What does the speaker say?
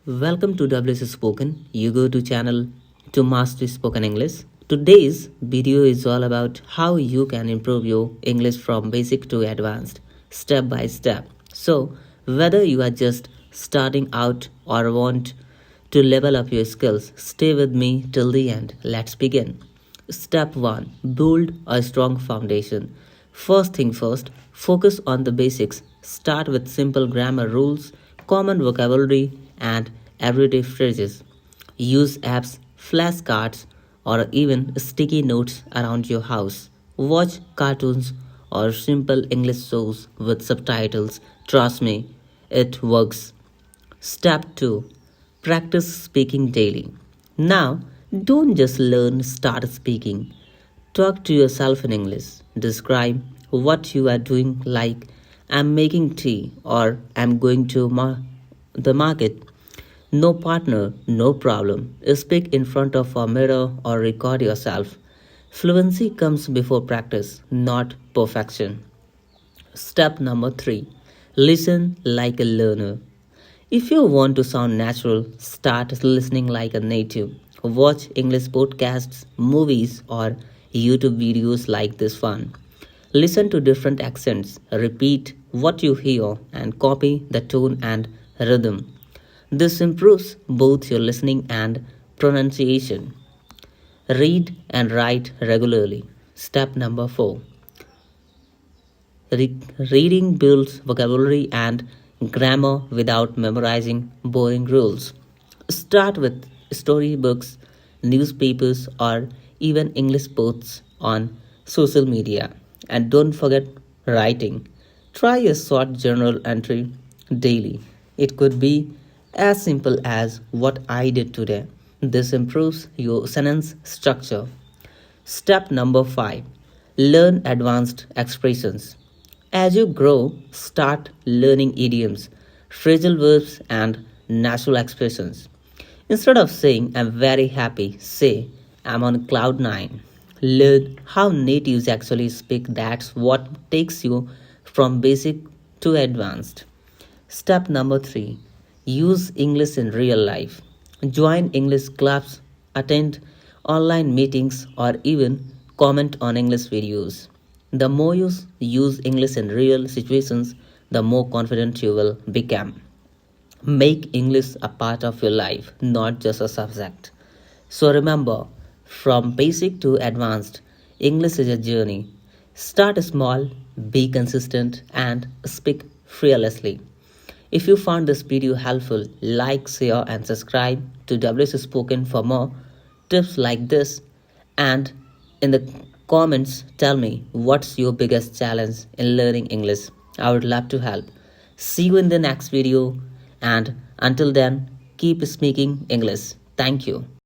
Welcome to WS Spoken. You go to channel to master spoken English. Today's video is all about how you can improve your English from basic to advanced, step by step. So, whether you are just starting out or want to level up your skills, stay with me till the end. Let's begin. Step 1. Build a strong foundation. First thing first, focus on the basics. Start with simple grammar rules, common vocabulary, and everyday phrases. Use apps, flashcards, or even sticky notes around your house. Watch cartoons or simple English shows with subtitles. Trust me, it works. Step 2. Practice speaking daily. Now, don't just learn, start speaking. Talk to yourself in English. Describe what you are doing, like I'm making tea or I'm going to the market. No partner, no problem. Speak in front of a mirror or record yourself. Fluency comes before practice, not perfection. Step number 3. Listen like a learner. If you want to sound natural, start listening like a native. Watch English podcasts, movies, or YouTube videos like this one. Listen to different accents, repeat what you hear, and copy the tone and rhythm. This improves both your listening and pronunciation. Read and write regularly. Step number 4. Reading builds vocabulary and grammar without memorizing boring rules. Start with storybooks, newspapers, or even English posts on social media. And don't forget writing. Try a short journal entry daily. It could be as simple as what I did today. This improves your sentence structure. Step number 5. Learn advanced expressions. As you grow, start learning idioms, phrasal verbs, and natural expressions. Instead of saying I'm very happy, say I'm on cloud 9. Learn how natives actually speak. That's what takes you from basic to advanced. Step number 3. Use English in real life. Join English clubs, attend online meetings, or even comment on English videos. The more you use English in real situations, the more confident you will become. Make English a part of your life, not just a subject. So remember, from basic to advanced, English is a journey. Start small, be consistent, and speak fearlessly. If you found this video helpful, like, share, and subscribe to WS Spoken for more tips like this. And in the comments, tell me what's your biggest challenge in learning English. I would love to help. See you in the next video, and until then, keep speaking English. Thank you.